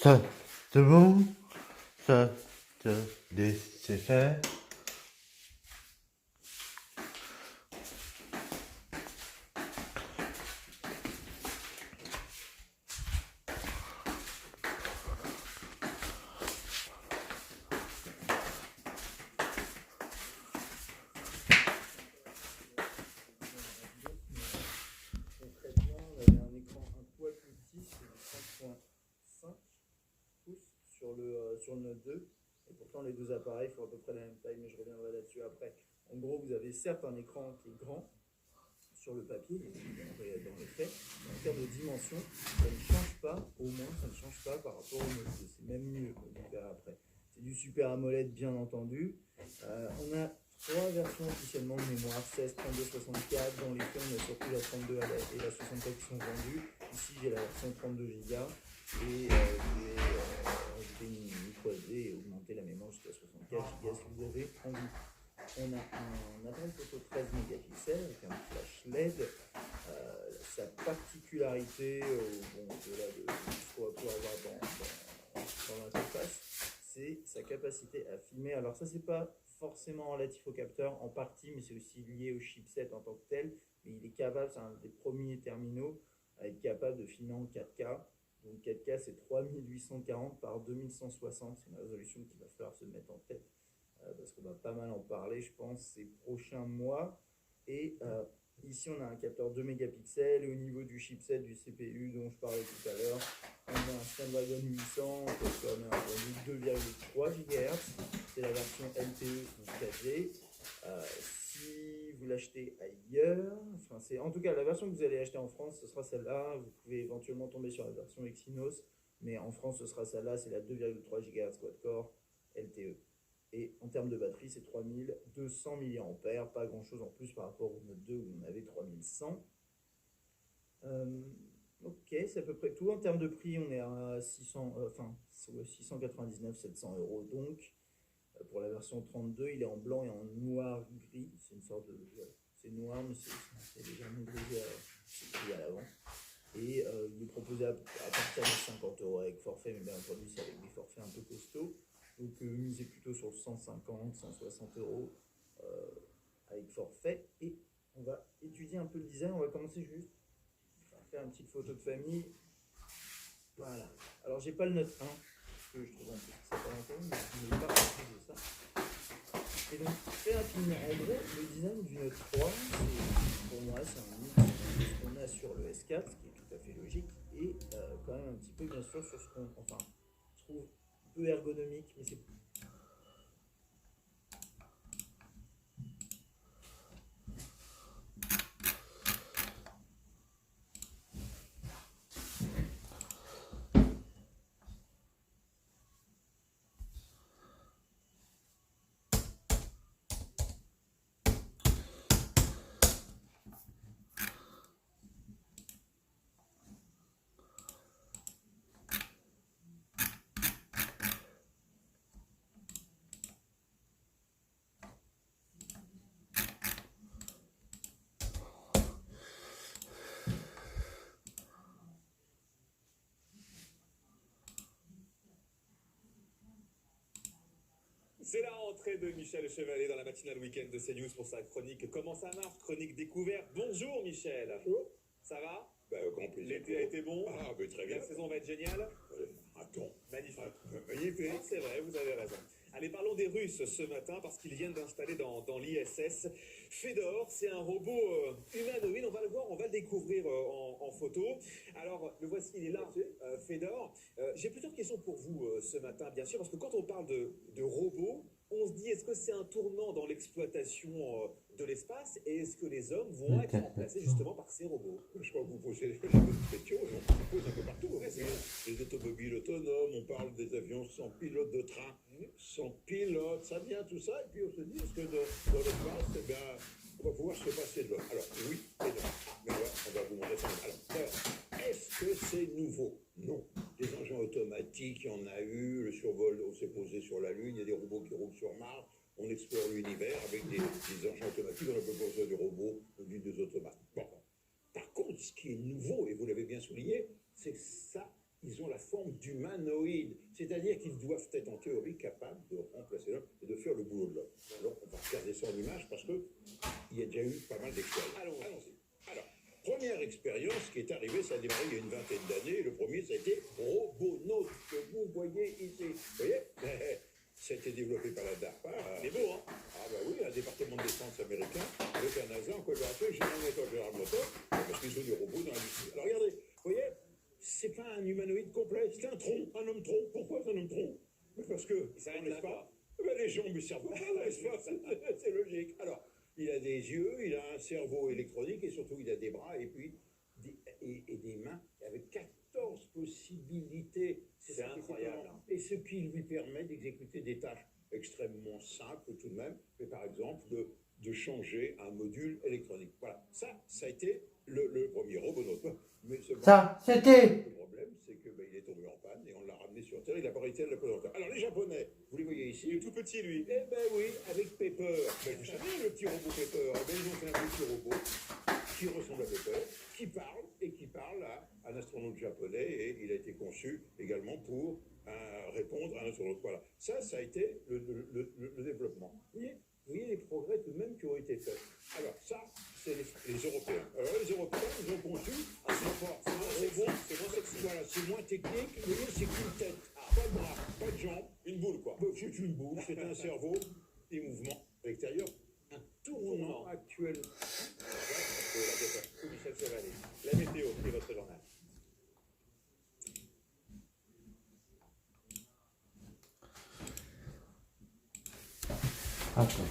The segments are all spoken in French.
Ça, c'est bon? Ça, c'est fait? Concrètement, on avait un écran un poil plus petit, c'est du 5.5 pouces sur le Note 2. Et pourtant, les deux appareils font à peu près la même taille, mais je reviendrai là-dessus après. En gros, vous avez certes un écran qui est grand sur le papier, dans les faits, mais en termes de dimension, ça ne change pas, au moins ça ne change pas par rapport au Note 2. C'est même mieux, on verra après. C'est du Super AMOLED, bien entendu. On a trois versions officiellement de mémoire, 16, 32, 64. Dans les faits, on a surtout la 32 et la 64 qui sont vendues. Ici, j'ai la version 32 Go et rajouter une micro SD et augmenter la mémoire jusqu'à 64 Go si vous avez envie. On a un appareil photo 13 mégapixels avec un flash LED. Sa particularité, au-delà de ce qu'on va pouvoir avoir dans l'interface, c'est sa capacité à filmer. Alors ça, c'est pas forcément relatif au capteur en partie, mais c'est aussi lié au chipset en tant que tel. Mais il est capable, c'est un des premiers terminaux à être capable de filmer en 4K. Donc 4K, c'est 3840 par 2160. C'est une résolution qu'il va falloir se mettre en tête parce qu'on va pas mal en parler, je pense, ces prochains mois. Et ici, on a un capteur 2 mégapixels. Et au niveau du chipset du CPU dont je parlais tout à l'heure, on a un Snapdragon 800 qui a un 2,3 GHz. C'est la version LTE 4G. Si vous l'achetez ailleurs, enfin c'est en tout cas la version que vous allez acheter en France, ce sera celle-là. Vous pouvez éventuellement tomber sur la version Exynos, mais en France, ce sera celle-là. C'est la 2,3 GHz quad-core LTE. Et en termes de batterie, c'est 3200 mAh, pas grand chose en plus par rapport au Note 2 où on avait 3100. Ok, c'est à peu près tout. En termes de prix, on est à 699, 700 euros. Donc, pour la version 32, il est en blanc et en noir-gris. C'est une sorte de. C'est noir, mais c'est légèrement gris, c'est gris à l'avant. Et il est proposé à partir de 50 euros avec forfait, mais bien entendu, c'est avec des forfaits un peu costauds. Donc, misez plutôt sur 150, 160 euros avec forfait. Et on va étudier un peu le design. On va commencer juste à faire une petite photo de famille. Voilà. Alors, j'ai pas le Note 1, parce que je trouve un peu que ça parle encore, mais je ne vais pas parler de ça. Et donc, très rapidement, en gros, le design du Note 3, pour moi, c'est un mix de ce qu'on a sur le S4, ce qui est tout à fait logique, et quand même un petit peu, bien sûr, sur ce qu'on, enfin, je trouve peu ergonomique, mais c'est C'est la rentrée de Michel Chevalet dans la matinale week-end de CNews pour sa chronique Comment ça marche, chronique découverte. Bonjour Michel. Bonjour. Ça va? Grand plaisir. L'été a été bon? Ah, mais très bien. La saison va être géniale? Attends. Magnifique. Magnifique. Ah, c'est vrai, vous avez raison. Allez, parlons des Russes ce matin parce qu'ils viennent d'installer dans l'ISS Fedor. C'est un robot humanoïde. On va le voir, on va le découvrir en photo. Alors, le voici, il est là, Fedor. J'ai plusieurs questions pour vous ce matin, bien sûr, parce que quand on parle de robots, on se dit, est-ce que c'est un tournant dans l'exploitation de l'espace et est-ce que les hommes vont être remplacés justement par ces robots? Je crois que vous posez les bonnes questions. On se pose un peu partout. Ouais, les automobiles autonomes, on parle des avions sans pilote de train, sans pilote, ça vient tout ça. Et puis on se dit, est-ce que dans l'espace, eh bien, on va pouvoir se passer de l'homme? Alors, oui et non. Mais ouais, on va vous montrer ça. Alors, est-ce que c'est nouveau? Non. Des engins automatiques, il y en a eu. Le survol, on s'est posé sur la Lune. Il y a des robots qui roulent sur Mars. On explore l'univers avec des engins automatiques. On n'a pas besoin du robot ni des automates. Bon. Par contre, ce qui est nouveau, et vous l'avez bien souligné, c'est que ça ils ont la forme d'humanoïdes, c'est-à-dire qu'ils doivent être en théorie capables de remplacer l'homme et de faire le boulot de l'homme. Alors, on va regarder ça en image parce qu'il y a déjà eu pas mal d'expériences. Allons-y. Alors, première expérience qui est arrivée, ça a démarré il y a une vingtaine d'années. Le premier, ça a été Robonaut, que vous voyez ici. Vous voyez ça a été développé par la DARPA. C'est beau, hein? Ah bah oui, un département de défense américain avec un NASA en collaboration avec General Motors, parce qu'ils ont des robots dans l'industrie. Alors regardez, vous voyez, c'est pas un humanoïde complet, c'est un tronc, un homme tronc. Pourquoi c'est un homme tronc? Parce que, Il s'arrête dans là, l'espace, les jambes ne servent pas dans l'espace, c'est logique. Alors, il a des yeux, il a un cerveau électronique et surtout il a des bras et puis des mains avec 14 possibilités. C'est incroyable. Et ce qui lui permet d'exécuter des tâches extrêmement simples tout de même, mais par exemple de changer un module électronique. Voilà, ça a été le premier Robonaut. Mais Ça, c'était. le problème, c'est que il est tombé en panne et on l'a ramené sur Terre. Il n'a pas réussi à le présenter. Alors les Japonais, vous les voyez ici. Il est tout petit, lui. Eh ben oui, avec Pepper. Ben, vous savez, le petit robot Pepper. Eh ben, ils ont fait un petit robot qui ressemble à Pepper, qui parle à un astronaute japonais et il a été conçu également pour répondre à un astronaute. Voilà. Ça a été le développement. Vous voyez les progrès tout de même qui ont été faits. Alors ça, c'est les Européens. Alors les Européens, ils ont conçu un support. C'est moins sexy. Voilà, c'est moins technique. Vous voyez, c'est qu'une tête. Pas de bras, pas de jambes. Une boule, quoi. C'est une boule, c'est un cerveau, des mouvements à l'extérieur. Un tournant actuel. Michel Chevalet. La météo et votre journal. Attends.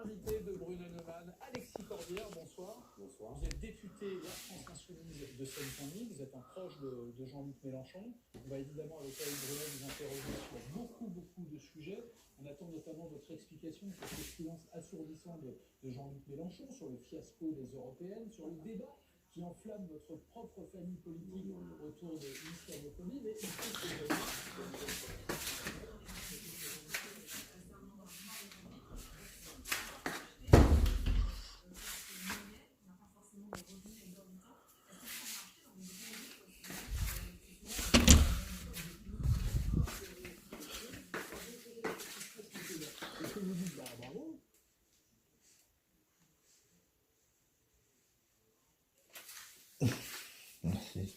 Invité de Bruno Neumann, Alexis Corbière, bonsoir. Bonsoir. Vous êtes député La France Insoumise de Seine-Saint-Denis, vous êtes un proche de Jean-Luc Mélenchon. On va évidemment, avec Alex Bruno, vous interroger sur beaucoup de sujets. On attend notamment votre explication sur ce silence assourdissant de Jean-Luc Mélenchon, sur le fiasco des européennes, sur le débat qui enflamme votre propre famille politique autour de l'islamophobie. Mais Merci.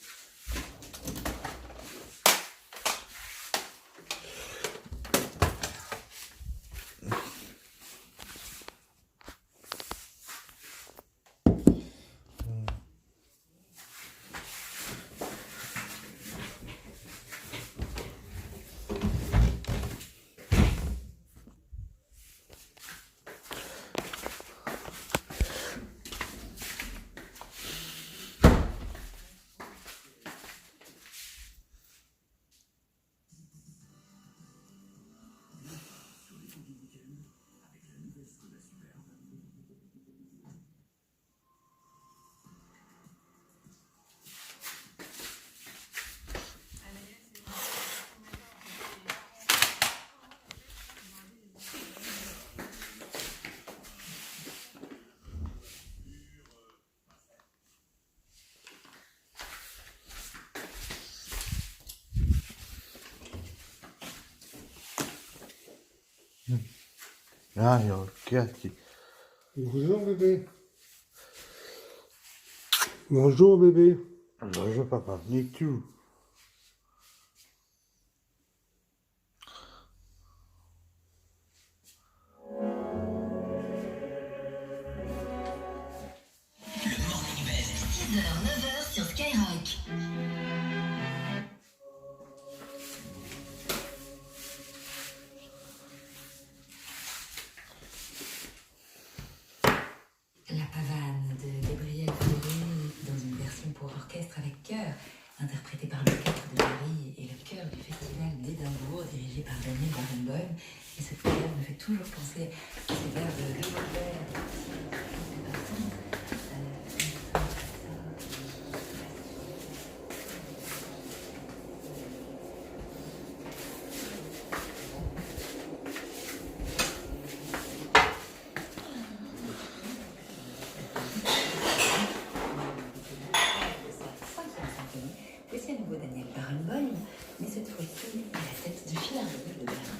Ah, il y a le cœur qui... Bonjour bébé. Bonjour bébé. Bonjour papa, ni tout. De 9h sur Skyrock. La pavane de Gabriel Fauré dans une version pour orchestre avec chœur, interprétée par l'Orchestre de Paris et le chœur du Festival d'Édimbourg, dirigé par Daniel Barenboim. Et cette chœur me fait toujours penser à ces vers de c'est à nouveau Daniel Barenboim, mais cette fois-ci à la tête du Philharmonique de Berlin.